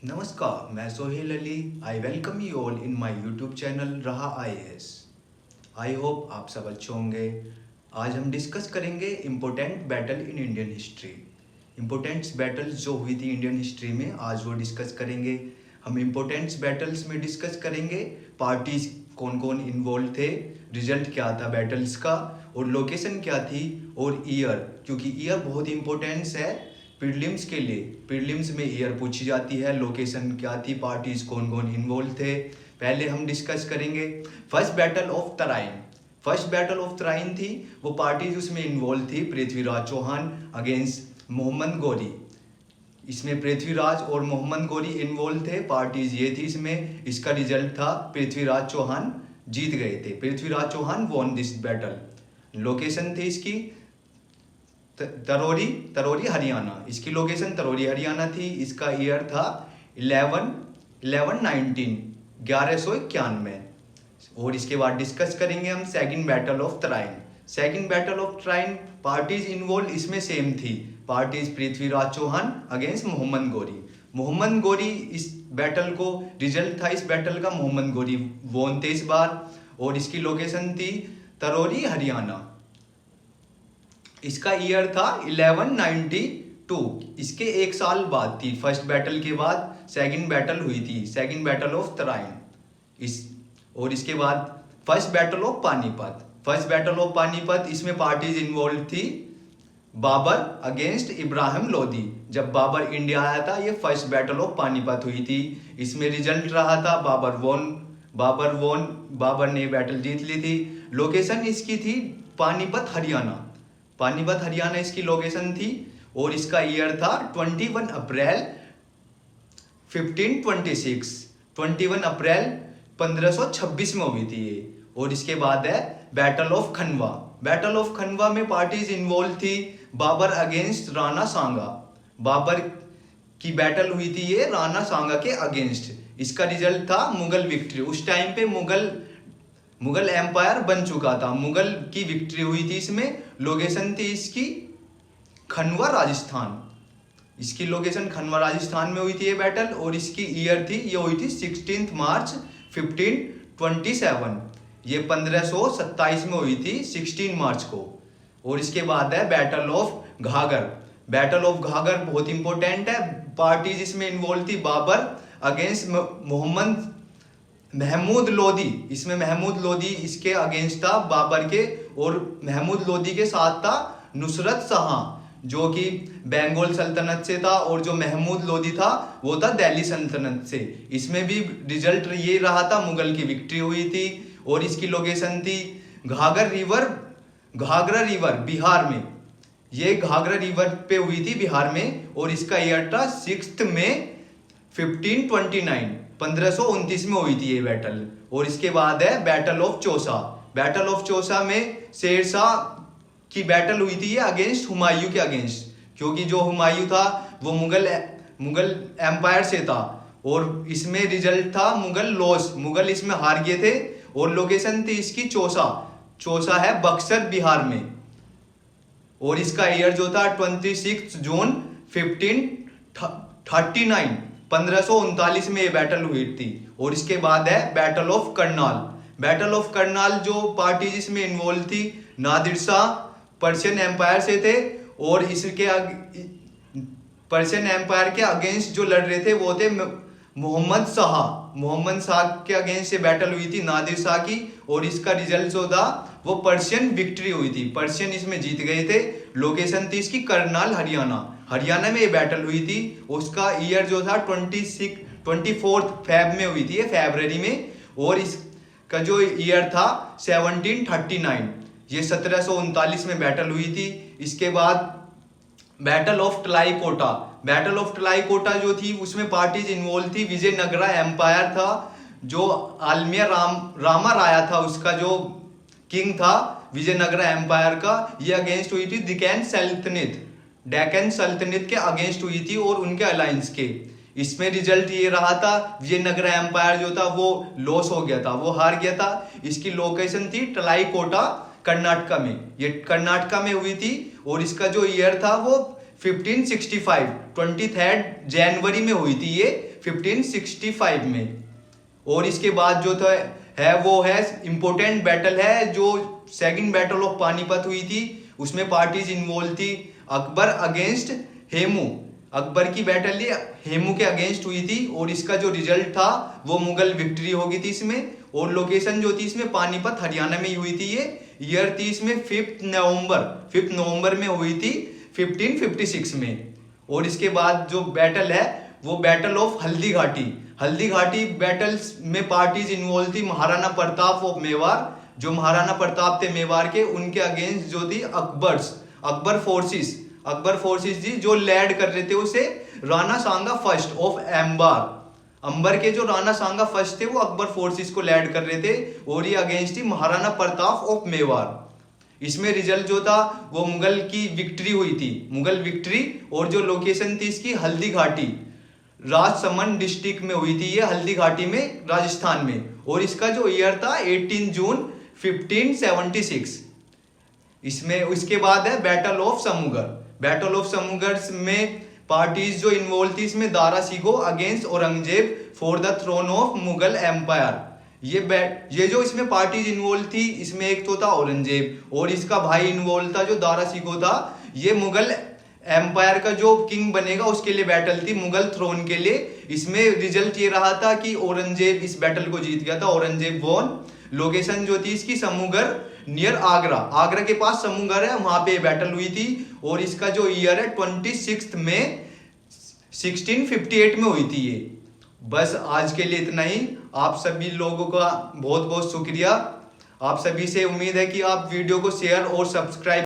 नमस्कार, मैं Sohail Ali. I welcome you all in my YouTube channel रहा आईएएस। आई होप आप सब अच्छे होंगे। आज हम डिस्कस करेंगे important battle in Indian history. Important battles जो हुई थी इंडियन हिस्ट्री में, आज वो डिस्कस करेंगे। हम इम्पोर्टेंट बैटल्स में डिस्कस करेंगे पार्टीज कौन कौन इन्वॉल्व थे, रिजल्ट क्या था बैटल्स का, और लोकेशन क्या थी, और ईयर, क्योंकि ईयर बहुत इंपॉर्टेंस है प्रीलिम्स के लिए। प्रीलिम्स में ईयर पूछी जाती है, लोकेशन क्या थी, पार्टीज कौन कौन इन्वॉल्व थे। पहले हम डिस्कस करेंगे first battle of Tarain. First battle of Tarain थी, वो पार्टीज उसमें इन्वॉल्व थी पृथ्वीराज चौहान अगेंस्ट मोहम्मद गौरी। इसमें पृथ्वीराज और मोहम्मद गौरी इन्वॉल्व थे, पार्टीज ये थी इसमें। इसका रिजल्ट था पृथ्वीराज चौहान जीत गए थे, Prithviraj Chauhan won this battle. Location थी इसकी तरोरी हरियाणा। इसकी लोकेशन तरोरी हरियाणा थी। इसका ईयर था 1191। और इसके बाद डिस्कस करेंगे हम second battle of Tarain. Second battle of Tarain, parties involve इसमें सेम थी, पार्टीज पृथ्वीराज चौहान अगेंस्ट मोहम्मद गौरी। मोहम्मद गौरी इस बैटल को, रिजल्ट था इस बैटल का मोहम्मद गौरी वोन थे इस बार। और इसकी लोकेशन थी तरोरी हरियाणा। इसका ईयर था 1192। इसके एक साल बाद थी, फर्स्ट बैटल के बाद सेकंड बैटल हुई थी, सेकंड बैटल ऑफ तराइन। और इसके बाद first battle of Panipat. First battle of Panipat, इसमें पार्टीज इन्वॉल्व थी बाबर अगेंस्ट इब्राहिम लोदी। जब बाबर इंडिया आया था, ये फर्स्ट बैटल ऑफ पानीपत हुई थी। इसमें रिजल्ट रहा था बाबर ने बैटल जीत ली थी। लोकेशन इसकी थी पानीपत हरियाणा। पानीपत हरियाणा इसकी लोकेशन थी। और इसका ईयर था 21 अप्रैल 1526। 21 अप्रैल 1526 में हुई थी ये। और इसके बाद है बैटल ऑफ खनवा। बैटल ऑफ खनवा में पार्टीज इन्वॉल्व थी बाबर अगेंस्ट राणा सांगा। बाबर की बैटल हुई थी ये राणा सांगा के अगेंस्ट। इसका रिजल्ट था मुगल विक्ट्री। उस टाइम पे मुगल एम्पायर बन चुका था, मुगल की विक्ट्री हुई थी इसमें। लोकेशन थी इसकी खनवा राजस्थान। इसकी लोकेशन खनवा राजस्थान में हुई थी ये बैटल। और इसकी ईयर थी, ये हुई थी 16 मार्च 1527। ये 1527 में हुई थी 16 मार्च को। और इसके बाद है battle of Ghaghra. Battle of Ghaghra बहुत इंपॉर्टेंट है, पार्टीज इसमें इन्वॉल्व थी बाबर अगेंस्ट महमूद लोदी। इसमें महमूद लोदी इसके अगेंस्ट था बाबर के। और महमूद लोदी के साथ था नुसरत शाह, जो कि बंगाल सल्तनत से था। और जो महमूद लोदी था वो था दिल्ली सल्तनत से। इसमें भी रिजल्ट ये रहा था, मुगल की विक्ट्री हुई थी। और इसकी लोकेशन थी घाघरा रिवर बिहार में। ये घाघरा रिवर पे हुई थी बिहार में। और इसका ईयर था 6 मई 1529 में हुई थी ये बैटल। और इसके बाद है battle of Chausa. Battle of Chausa में शेरशाह की बैटल हुई थी ये अगेंस्ट हुमायूं के अगेंस्ट, क्योंकि जो हुमायूं था वो मुगल एम्पायर से था। और इसमें रिजल्ट था मुगल इसमें हार गए थे। और लोकेशन थी इसकी चौसा है बक्सर बिहार में। और इसका ईयर जो था 26 जून 1539 में ये बैटल हुई थी। और इसके बाद है battle of Karnal. Battle of Karnal, जो पार्टीज इसमें इन्वॉल्व थी, नादिर शाह पर्शियन एम्पायर से थे। और इसके पर्शियन एम्पायर के अगेंस्ट जो लड़ रहे थे वो थे मोहम्मद शाह के अगेंस्ट से बैटल हुई थी नादिर शाह की। और इसका रिजल्ट जो था वो पर्शियन विक्ट्री हुई थी, पर्शियन इसमें जीत गए थे। लोकेशन थी इसकी करनाल हरियाणा में ये बैटल हुई थी। उसका ईयर जो था 24 फेब में हुई थी ये, फरवरी में। और इसका जो ईयर था 1739, ये 1739 में बैटल हुई थी। इसके बाद बैटल ऑफ टलाईकोटा। बैटल ऑफ टलाईकोटा जो थी उसमें पार्टीज इन्वॉल्व थी। विजयनगरा एम्पायर था, जो आलमिया रामा राया था, उसका जो किंग था विजयनगरा एम्पायर का। ये अगेंस्ट हुई थी डेक्कन सल्तनत के अगेंस्ट हुई थी और उनके अलायंस के। इसमें रिजल्ट ये रहा था, विजयनगरा एम्पायर जो था वो लॉस हो गया था, वो हार गया था। इसकी लोकेशन थी टलाईकोटा कर्नाटका में। ये कर्नाटका में हुई थी। और इसका जो ईयर था वो 1565 23 जनवरी में हुई थी ये 1565 में। और इसके बाद जो था है वो है इंपॉर्टेंट बैटल है जो सेकंड बैटल ऑफ पानीपत हुई थी, उसमें पार्टीज इन्वॉल्व थी। अकबर अगेंस्ट हेमू, अकबर की बैटल ये हेमू के अगेंस्ट हुई थी और इसका जो रिजल्ट था वो मुगल विक्ट्री हो गई थी इसमें। और लोकेशन जो थी इसमें पानीपत हरियाणा में ही हुई थी। ये ईयर थी इसमें 5 नवंबर में हुई थी 1556 में। और इसके बाद जो बैटल है वो battle of Haldi Ghati battles में पार्टीज इन्वॉल्व थी महाराणा प्रताप ऑफ मेवाड़, जो महाराणा प्रताप थे मेवाड़ के, उनके अगेंस्ट जो थी अकबर फोर्सेस जी जो लैड कर रहे थे उसे राणा सांगा फर्स्ट ऑफ अंबर के जो राणा सांगा फर्स्ट थे वो अकबर फोर्सेस को लैड कर रहे थे और ये अगेंस्ट थी महाराणा प्रताप ऑफ मेवाड़। इसमें रिजल्ट जो था वो मुगल की विक्ट्री हुई थी, मुगल विक्ट्री। और जो लोकेशन थी इसकी हल्दी घाटी, राजसमंद डिस्ट्रिक्ट में हुई थी ये, हल्दी घाटी में राजस्थान में। और इसका जो ईयर था 18 जून 1576। इसमें उसके बाद है बैटल ऑफ समुगर में पार्टीज जो इन्वॉल्व थी इसमें Dara Shikoh against Aurangzeb for the throne of Mughal empire. ये जो इसमें पार्टीज इन्वॉल्व थी इसमें एक तो था औरंगजेब और इसका भाई इन्वॉल्व था जो दारा सिकोह था। ये मुगल एम्पायर का जो किंग बनेगा उसके लिए बैटल थी, मुगल थ्रोन के लिए। इसमें रिजल्ट ये रहा था कि औरंगजेब इस बैटल को जीत गया था, औरंगजेब वॉन। लोकेशन जो थी इसकी समुगर नियर आगरा के पास समुगर है, वहां पे बैटल हुई थी। और इसका जो ईयर है 26 मई 1658 में हुई थी ये। बस आज के लिए इतना ही। आप सभी लोगों का बहुत बहुत शुक्रिया। आप सभी से उम्मीद है कि आप वीडियो को शेयर और सब्सक्राइब